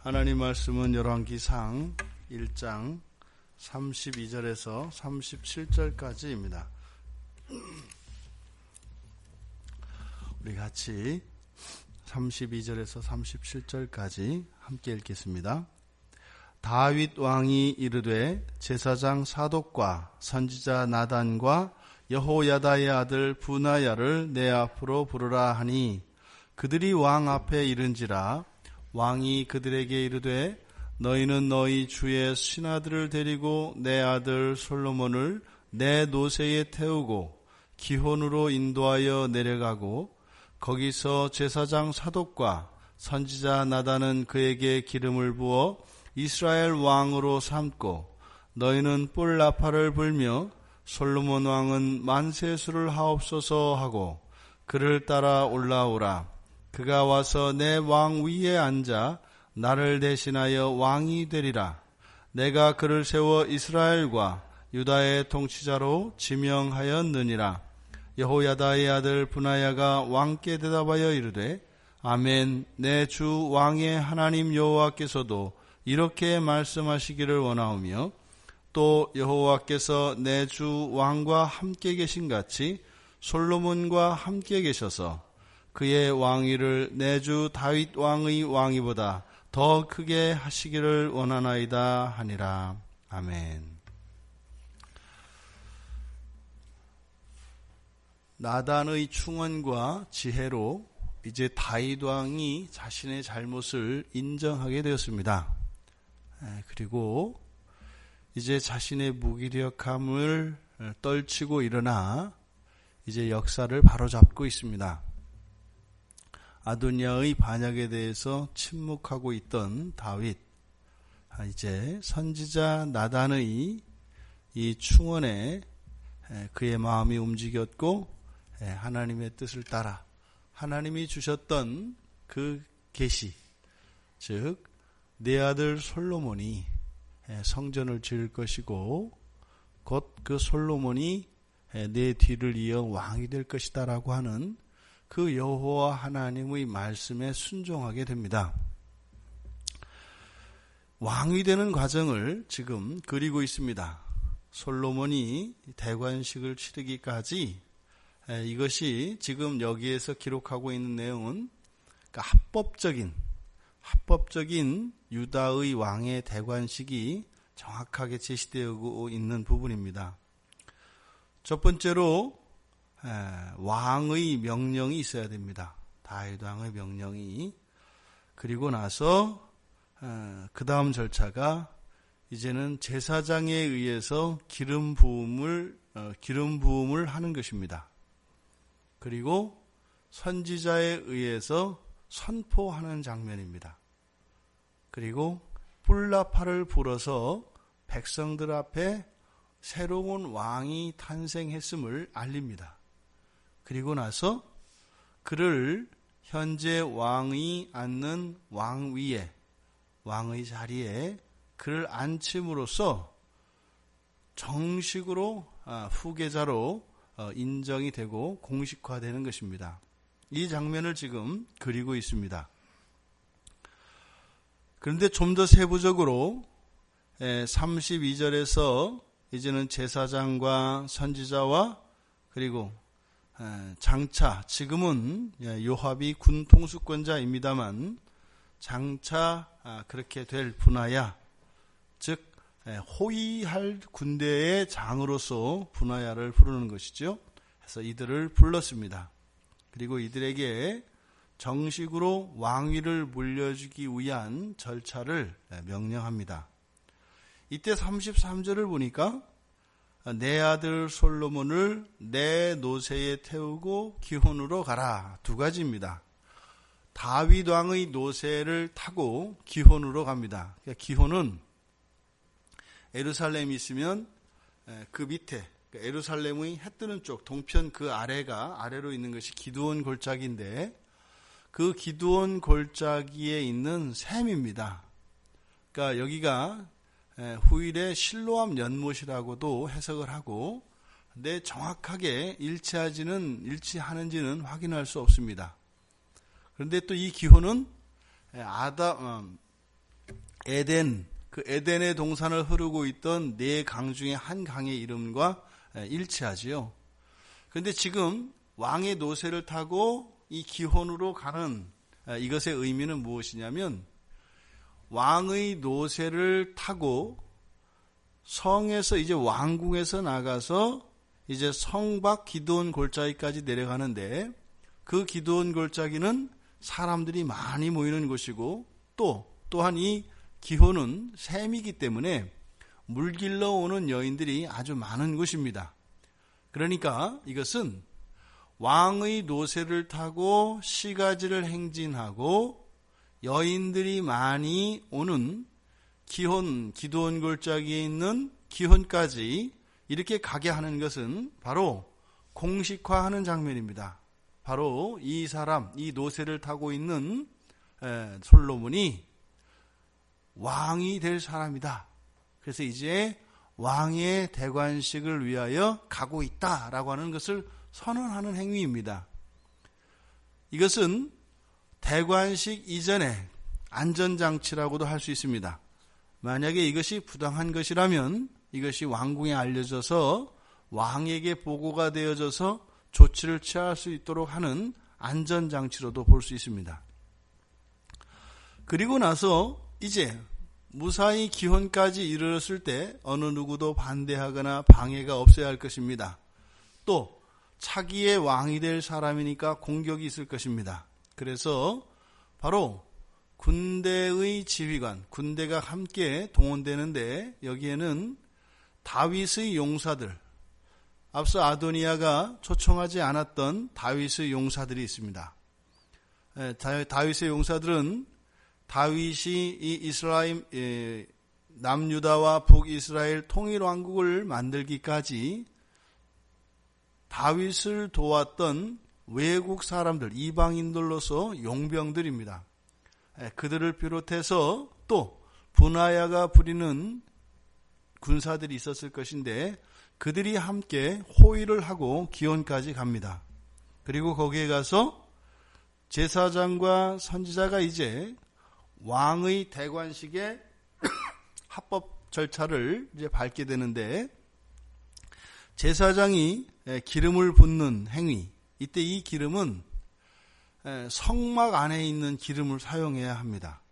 하나님 말씀은 열왕기상 1장 32절에서 37절까지입니다. 우리 같이 32절에서 37절까지 함께 읽겠습니다. 다윗 왕이 이르되 제사장 사독과 선지자 나단과 여호야다의 아들 부나야를 내 앞으로 부르라 하니 그들이 왕 앞에 이른지라. 왕이 그들에게 이르되 너희는 너희 주의 신하들을 데리고 내 아들 솔로몬을 내 노새에 태우고 기혼으로 인도하여 내려가고 거기서 제사장 사독과 선지자 나단은 그에게 기름을 부어 이스라엘 왕으로 삼고 너희는 뿔 나팔을 불며 솔로몬 왕은 만세수를 하옵소서 하고 그를 따라 올라오라. 그가 와서 내 왕 위에 앉아 나를 대신하여 왕이 되리라. 내가 그를 세워 이스라엘과 유다의 통치자로 지명하였느니라. 여호야다의 아들 부나야가 왕께 대답하여 이르되 아멘. 내 주 왕의 하나님 여호와께서도 이렇게 말씀하시기를 원하오며 또 여호와께서 내 주 왕과 함께 계신 같이 솔로몬과 함께 계셔서 그의 왕위를 내 주 다윗 왕의 왕위보다 더 크게 하시기를 원하나이다 하니라. 아멘. 나단의 충언과 지혜로 이제 다윗 왕이 자신의 잘못을 인정하게 되었습니다. 그리고 이제 자신의 무기력함을 떨치고 일어나 이제 역사를 바로잡고 있습니다. 아도니아의 반역에 대해서 침묵하고 있던 다윗, 이제 선지자 나단의 이 충언에 그의 마음이 움직였고 하나님의 뜻을 따라 하나님이 주셨던 그 계시, 즉 내 아들 솔로몬이 성전을 지을 것이고 곧 그 솔로몬이 내 뒤를 이어 왕이 될 것이다 라고 하는 그 여호와 하나님의 말씀에 순종하게 됩니다. 왕이 되는 과정을 지금 그리고 있습니다. 솔로몬이 대관식을 치르기까지 이것이 지금 여기에서 기록하고 있는 내용은 합법적인 유다의 왕의 대관식이 정확하게 제시되고 있는 부분입니다. 첫 번째로 왕의 명령이 있어야 됩니다. 다윗 왕의 명령이. 그리고 나서 그 다음 절차가 이제는 제사장에 의해서 기름 부음을 하는 것입니다. 그리고 선지자에 의해서 선포하는 장면입니다. 그리고 뿔나팔을 불어서 백성들 앞에 새로운 왕이 탄생했음을 알립니다. 그리고 나서 그를 현재 왕이 앉는 왕위에, 왕의 자리에 그를 앉힘으로써 정식으로 후계자로 인정이 되고 공식화되는 것입니다. 이 장면을 지금 그리고 있습니다. 그런데 좀 더 세부적으로 32절에서 이제는 제사장과 선지자와 그리고 장차, 지금은 요압이 군 통수권자입니다만 장차 그렇게 될 부나야, 즉 호위할 군대의 장으로서 부나야를 부르는 것이죠. 그래서 이들을 불렀습니다. 그리고 이들에게 정식으로 왕위를 물려주기 위한 절차를 명령합니다. 이때 33절을 보니까 내 아들 솔로몬을 내 노새에 태우고 기혼으로 가라. 두 가지입니다. 다윗 왕의 노새를 타고 기혼으로 갑니다. 그러니까 기혼은 예루살렘이 있으면 그 밑에, 예루살렘의 해 뜨는 쪽 동편 그 아래로 있는 것이 기드온 골짜기인데 그 기드온 골짜기에 있는 샘입니다. 그러니까 여기가 후일에 실로암 연못이라고도 해석을 하고, 근데 정확하게 일치하는지는 확인할 수 없습니다. 그런데 또 이 기호는 그 에덴의 동산을 흐르고 있던 네 강 중에 한 강의 이름과 일치하지요. 그런데 지금 왕의 노새를 타고 이 기혼으로 가는 이것의 의미는 무엇이냐면, 왕의 노새를 타고 성에서 이제 왕궁에서 나가서 이제 성 밖 기드온 골짜기까지 내려가는데, 그 기드온 골짜기는 사람들이 많이 모이는 곳이고, 또한 이 기혼은 샘이기 때문에 물길러 오는 여인들이 아주 많은 곳입니다. 그러니까 이것은 왕의 노새를 타고 시가지를 행진하고 여인들이 많이 오는 기드온 골짜기에 있는 기혼까지 이렇게 가게 하는 것은 바로 공식화하는 장면입니다. 바로 이 노새를 타고 있는 솔로몬이 왕이 될 사람이다. 그래서 이제 왕의 대관식을 위하여 가고 있다라고 하는 것을 선언하는 행위입니다. 이것은 대관식 이전의 안전장치라고도 할 수 있습니다. 만약에 이것이 부당한 것이라면 이것이 왕궁에 알려져서 왕에게 보고가 되어져서 조치를 취할 수 있도록 하는 안전장치로도 볼 수 있습니다. 그리고 나서 이제 무사히 기혼까지 이르렀을 때 어느 누구도 반대하거나 방해가 없어야 할 것입니다. 또 차기의 왕이 될 사람이니까 공격이 있을 것입니다. 그래서 바로 군대의 지휘관, 군대가 함께 동원되는데 여기에는 다윗의 용사들, 앞서 아도니아가 초청하지 않았던 다윗의 용사들이 있습니다. 다윗의 용사들은 다윗이 이 이스라엘, 남유다와 북이스라엘 통일왕국을 만들기까지 다윗을 도왔던 외국 사람들, 이방인들로서 용병들입니다. 그들을 비롯해서 또 분하야가 부리는 군사들이 있었을 것인데 그들이 함께 호위를 하고 기온까지 갑니다. 그리고 거기에 가서 제사장과 선지자가 이제 왕의 대관식의 합법 절차를 이제 밟게 되는데, 제사장이 기름을 붓는 행위, 이때 이 기름은 성막 안에 있는 기름을 사용해야 합니다.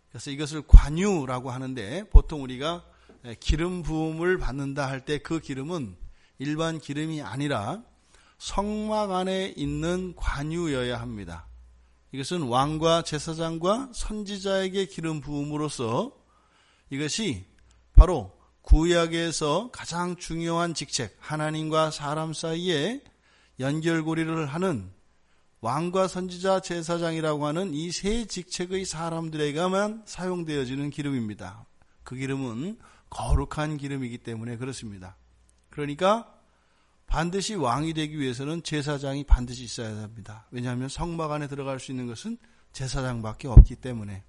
그래서 이것을 관유라고 하는데, 보통 우리가 기름 부음을 받는다 할 때 그 기름은 일반 기름이 아니라 성막 안에 있는 관유여야 합니다. 이것은 왕과 제사장과 선지자에게 기름 부음으로써 이것이 바로 구약에서 가장 중요한 직책, 하나님과 사람 사이에 연결고리를 하는 왕과 선지자, 제사장이라고 하는 이 세 직책의 사람들에게만 사용되어지는 기름입니다. 그 기름은 거룩한 기름이기 때문에 그렇습니다. 그러니까 반드시 왕이 되기 위해서는 제사장이 반드시 있어야 합니다. 왜냐하면 성막 안에 들어갈 수 있는 것은 제사장밖에 없기 때문에.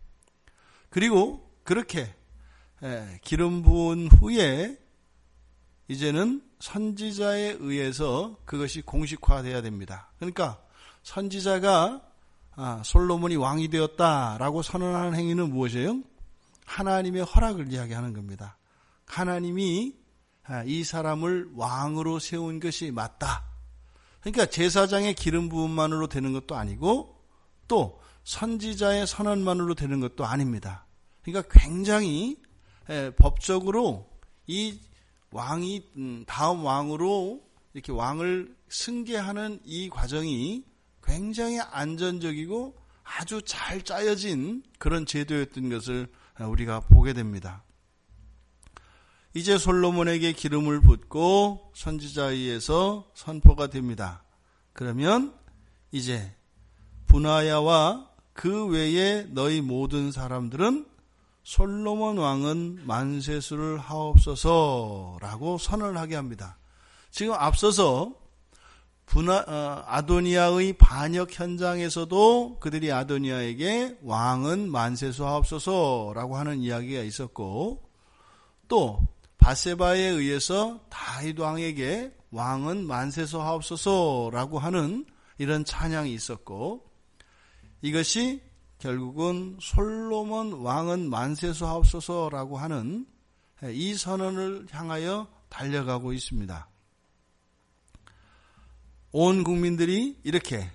그리고 그렇게 기름 부은 후에 이제는 선지자에 의해서 그것이 공식화되어야 됩니다. 그러니까 선지자가 솔로몬이 왕이 되었다라고 선언하는 행위는 무엇이에요? 하나님의 허락을 이야기하는 겁니다. 하나님이 이 사람을 왕으로 세운 것이 맞다. 그러니까 제사장의 기름 부음만으로 되는 것도 아니고 또 선지자의 선언만으로 되는 것도 아닙니다. 그러니까 굉장히 법적으로 이 왕이 다음 왕으로 이렇게 왕을 승계하는 이 과정이 굉장히 안전적이고 아주 잘 짜여진 그런 제도였던 것을 우리가 보게 됩니다. 이제 솔로몬에게 기름을 붓고 선지자에 의해서 선포가 됩니다. 그러면 이제 분하야와 그 외에 너희 모든 사람들은 솔로몬 왕은 만세수를 하옵소서라고 선언을 하게 합니다. 지금 앞서서 아도니아의 반역 현장에서도 그들이 아도니아에게 왕은 만세수 하옵소서라고 하는 이야기가 있었고, 또 바세바에 의해서 다윗 왕에게 왕은 만세수 하옵소서라고 하는 이런 찬양이 있었고, 이것이 결국은 솔로몬 왕은 만세수하옵소서라고 하는 이 선언을 향하여 달려가고 있습니다. 온 국민들이 이렇게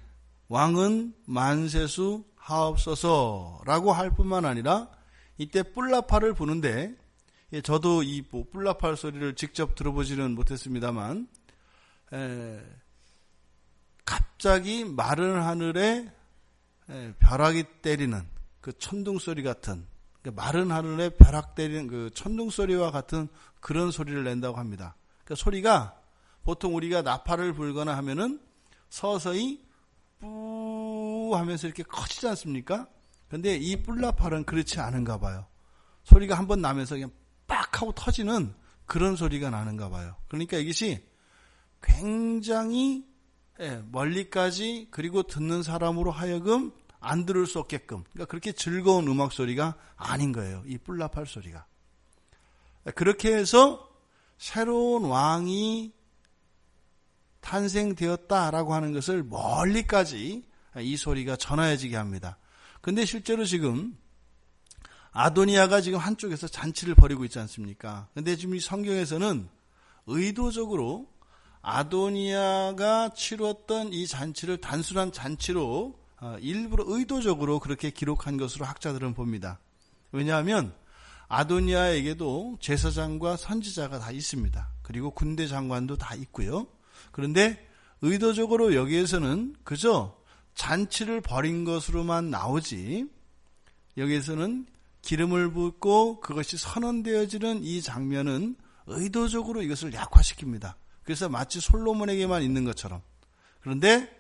왕은 만세수하옵소서라고 할 뿐만 아니라 이때 뿔라파를 부는데, 저도 이 뿔라파 소리를 직접 들어보지는 못했습니다만, 갑자기 마른 하늘에 벼락이 때리는 그 천둥 소리 같은, 마른 하늘에 벼락 때리는 그 천둥 소리와 같은 그런 소리를 낸다고 합니다. 그 소리가 보통 우리가 나팔을 불거나 하면은 서서히 뿌 하면서 이렇게 커지지 않습니까? 근데 이 뿔나팔은 그렇지 않은가 봐요. 소리가 한번 나면서 그냥 빡 하고 터지는 그런 소리가 나는가 봐요. 그러니까 이것이 굉장히 멀리까지, 그리고 듣는 사람으로 하여금 안 들을 수 없게끔, 그러니까 그렇게 즐거운 음악 소리가 아닌 거예요. 이 뿔나팔 소리가. 그렇게 해서 새로운 왕이 탄생되었다라고 하는 것을 멀리까지 이 소리가 전해지게 합니다. 근데 실제로 지금 아도니아가 지금 한쪽에서 잔치를 벌이고 있지 않습니까? 근데 지금 이 성경에서는 의도적으로 아도니아가 치렀던 이 잔치를 단순한 잔치로 일부러 의도적으로 그렇게 기록한 것으로 학자들은 봅니다. 왜냐하면 아도니아에게도 제사장과 선지자가 다 있습니다. 그리고 군대 장관도 다 있고요. 그런데 의도적으로 여기에서는 그저 잔치를 벌인 것으로만 나오지, 여기에서는 기름을 붓고 그것이 선언되어지는 이 장면은 의도적으로 이것을 약화시킵니다. 그래서 마치 솔로몬에게만 있는 것처럼. 그런데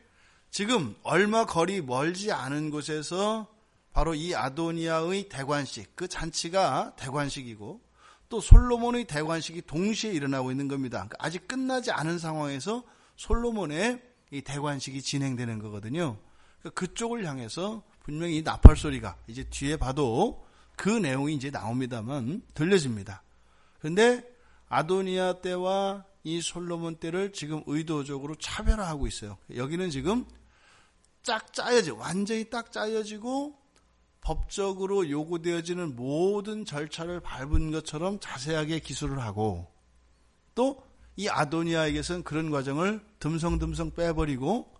지금 얼마 거리 멀지 않은 곳에서 바로 이 아도니아의 대관식, 그 잔치가 대관식이고 또 솔로몬의 대관식이 동시에 일어나고 있는 겁니다. 그러니까 아직 끝나지 않은 상황에서 솔로몬의 이 대관식이 진행되는 거거든요. 그러니까 그쪽을 향해서 분명히 나팔 소리가 이제 뒤에 봐도 그 내용이 이제 나옵니다만 들려집니다. 그런데 아도니아 때와 이 솔로몬 때를 지금 의도적으로 차별화하고 있어요. 여기는 지금 쫙 짜여지고, 완전히 딱 짜여지고 법적으로 요구되어지는 모든 절차를 밟은 것처럼 자세하게 기술을 하고, 또 이 아도니아에게서는 그런 과정을 듬성듬성 빼버리고,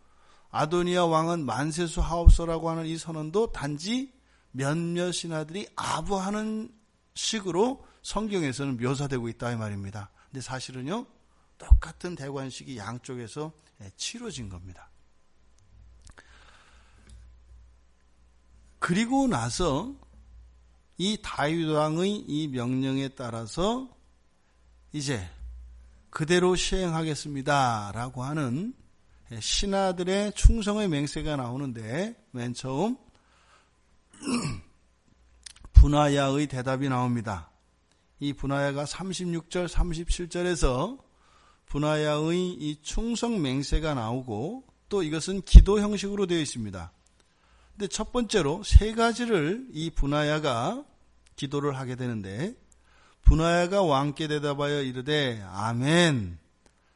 아도니아 왕은 만세수 하옵소라고 하는 이 선언도 단지 몇몇 신하들이 아부하는 식으로 성경에서는 묘사되고 있다 이 말입니다. 근데 사실은요, 똑같은 대관식이 양쪽에서 치러진 겁니다. 그리고 나서 이 다윗 왕의 이 명령에 따라서 이제 그대로 시행하겠습니다 라고 하는 신하들의 충성의 맹세가 나오는데, 맨 처음 분하야의 대답이 나옵니다. 이 분하야가 36절 37절에서 분하야의 이 충성 맹세가 나오고, 또 이것은 기도 형식으로 되어 있습니다. 근데 첫 번째로 세 가지를 이 분하야가 기도를 하게 되는데, 분하야가 왕께 대답하여 이르되 아멘.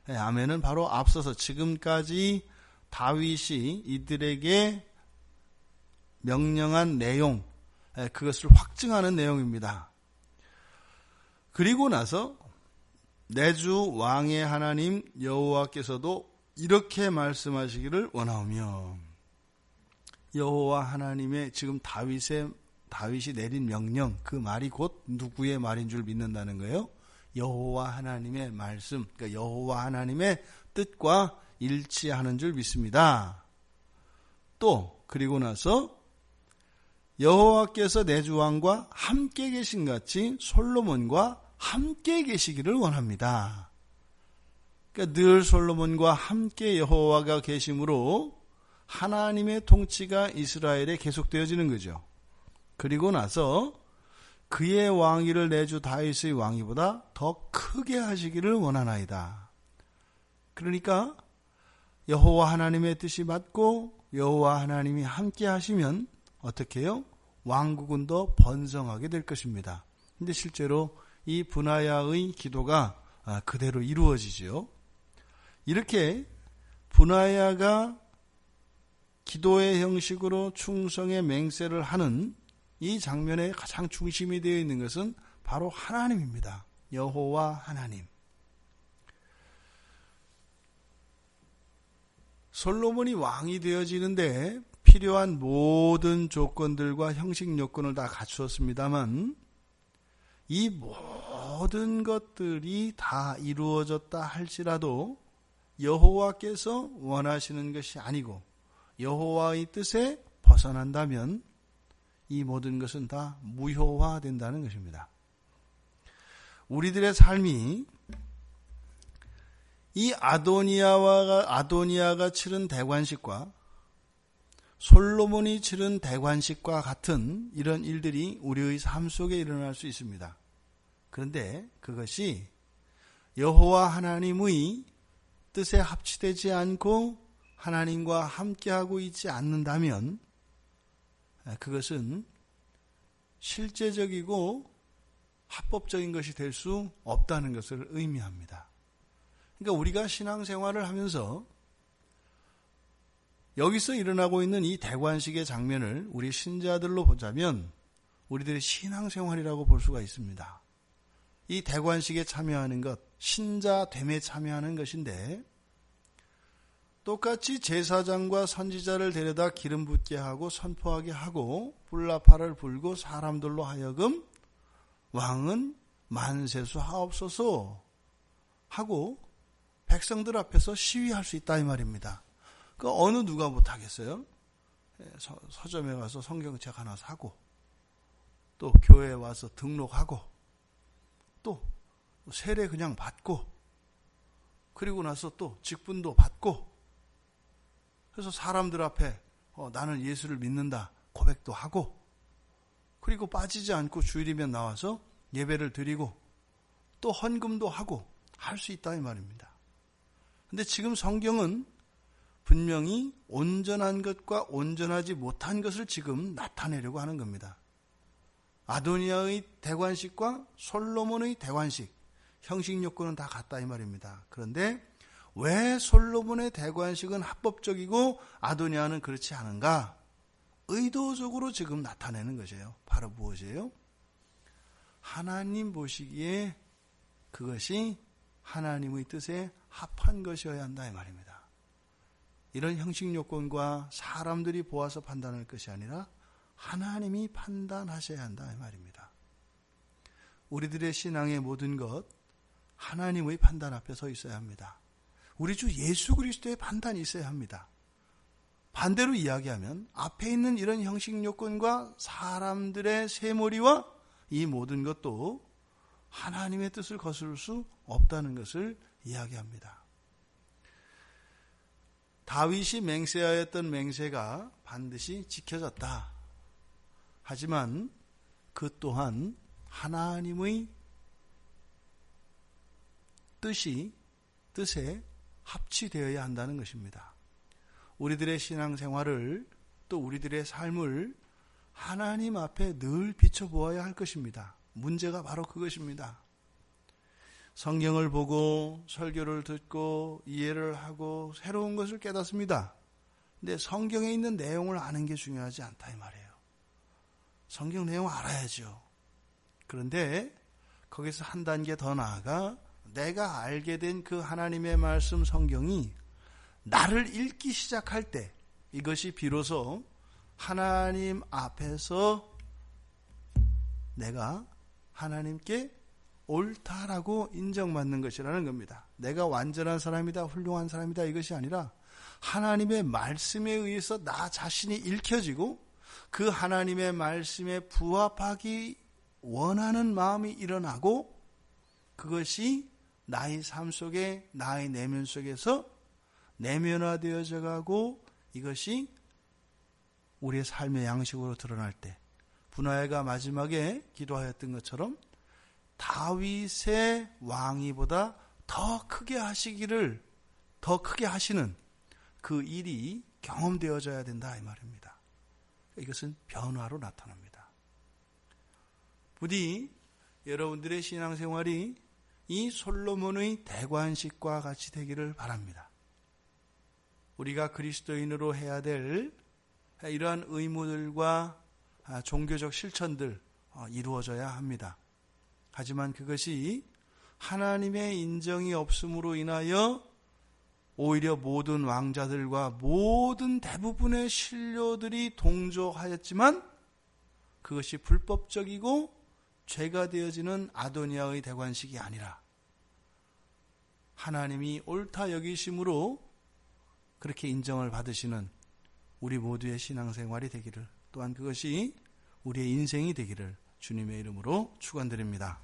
아멘은 바로 앞서서 지금까지 다윗이 이들에게 명령한 내용, 그것을 확증하는 내용입니다. 그리고 나서 내 주 왕의 하나님 여호와께서도 이렇게 말씀하시기를 원하오며, 여호와 하나님의 지금 다윗이 내린 명령, 그 말이 곧 누구의 말인 줄 믿는다는 거예요. 여호와 하나님의 말씀, 그러니까 여호와 하나님의 뜻과 일치하는 줄 믿습니다. 또 그리고 나서 여호와께서 내 주 왕과 함께 계신 같이 솔로몬과 함께 계시기를 원합니다. 그러니까 늘 솔로몬과 함께 여호와가 계심으로 하나님의 통치가 이스라엘에 계속되어지는 거죠. 그리고 나서 그의 왕위를 내 주 다윗의 왕위보다 더 크게 하시기를 원하나이다. 그러니까 여호와 하나님의 뜻이 맞고 여호와 하나님이 함께 하시면 어떻게 해요? 왕국은 더 번성하게 될 것입니다. 근데 실제로 이 분하야의 기도가 그대로 이루어지죠. 이렇게 분하야가 기도의 형식으로 충성의 맹세를 하는 이 장면의 가장 중심이 되어 있는 것은 바로 하나님입니다. 여호와 하나님. 솔로몬이 왕이 되어지는데 필요한 모든 조건들과 형식 요건을 다 갖추었습니다만 이 모든 것들이 다 이루어졌다 할지라도 여호와께서 원하시는 것이 아니고 여호와의 뜻에 벗어난다면 이 모든 것은 다 무효화된다는 것입니다. 우리들의 삶이 이 아도니아가 치른 대관식과 솔로몬이 치른 대관식과 같은 이런 일들이 우리의 삶 속에 일어날 수 있습니다. 그런데 그것이 여호와 하나님의 뜻에 합치되지 않고 하나님과 함께하고 있지 않는다면 그것은 실제적이고 합법적인 것이 될 수 없다는 것을 의미합니다. 그러니까 우리가 신앙생활을 하면서 여기서 일어나고 있는 이 대관식의 장면을 우리 신자들로 보자면 우리들의 신앙생활이라고 볼 수가 있습니다. 이 대관식에 참여하는 것, 신자됨에 참여하는 것인데 똑같이 제사장과 선지자를 데려다 기름 붓게 하고 선포하게 하고 불나팔을 불고 사람들로 하여금 왕은 만세수 하옵소서 하고 백성들 앞에서 시위할 수 있다 이 말입니다. 그 어느 누가 못하겠어요? 서점에 가서 성경책 하나 사고 또 교회에 와서 등록하고 또 세례 그냥 받고 그리고 나서 또 직분도 받고 그래서 사람들 앞에 나는 예수를 믿는다 고백도 하고 그리고 빠지지 않고 주일이면 나와서 예배를 드리고 또 헌금도 하고 할 수 있다 이 말입니다. 근데 지금 성경은 분명히 온전한 것과 온전하지 못한 것을 지금 나타내려고 하는 겁니다. 아도니아의 대관식과 솔로몬의 대관식, 형식 요건은 다 같다 이 말입니다. 그런데 왜 솔로몬의 대관식은 합법적이고 아도니아는 그렇지 않은가? 의도적으로 지금 나타내는 것이에요. 바로 무엇이에요? 하나님 보시기에 그것이 하나님의 뜻에 합한 것이어야 한다 이 말입니다. 이런 형식 요건과 사람들이 보아서 판단할 것이 아니라 하나님이 판단하셔야 한다 이 말입니다. 우리들의 신앙의 모든 것 하나님의 판단 앞에 서 있어야 합니다. 우리 주 예수 그리스도의 판단이 있어야 합니다. 반대로 이야기하면 앞에 있는 이런 형식 요건과 사람들의 세머리와 이 모든 것도 하나님의 뜻을 거스를 수 없다는 것을 이야기합니다. 다윗이 맹세하였던 맹세가 반드시 지켜졌다. 하지만 그 또한 하나님의 뜻에 합치되어야 한다는 것입니다. 우리들의 신앙생활을 또 우리들의 삶을 하나님 앞에 늘 비춰보아야 할 것입니다. 문제가 바로 그것입니다. 성경을 보고 설교를 듣고 이해를 하고 새로운 것을 깨닫습니다. 근데 성경에 있는 내용을 아는 게 중요하지 않다 이 말이에요. 성경 내용 알아야죠. 그런데 거기서 한 단계 더 나아가 내가 알게 된 그 하나님의 말씀 성경이 나를 읽기 시작할 때 이것이 비로소 하나님 앞에서 내가 하나님께 옳다라고 인정받는 것이라는 겁니다. 내가 완전한 사람이다, 훌륭한 사람이다 이것이 아니라 하나님의 말씀에 의해서 나 자신이 읽혀지고 그 하나님의 말씀에 부합하기 원하는 마음이 일어나고 그것이 나의 삶 속에 나의 내면 속에서 내면화되어져 가고 이것이 우리의 삶의 양식으로 드러날 때 분하야가 마지막에 기도하였던 것처럼 다윗의 왕위보다 더 크게 하시는 그 일이 경험되어져야 된다 이 말입니다. 이것은 변화로 나타납니다. 부디 여러분들의 신앙생활이 이 솔로몬의 대관식과 같이 되기를 바랍니다. 우리가 그리스도인으로 해야 될 이러한 의무들과 종교적 실천들 이루어져야 합니다. 하지만 그것이 하나님의 인정이 없음으로 인하여 오히려 모든 왕자들과 모든 대부분의 신료들이 동조하였지만 그것이 불법적이고 죄가 되어지는 아도니아의 대관식이 아니라 하나님이 옳다 여기심으로 그렇게 인정을 받으시는 우리 모두의 신앙생활이 되기를, 또한 그것이 우리의 인생이 되기를 주님의 이름으로 축원드립니다.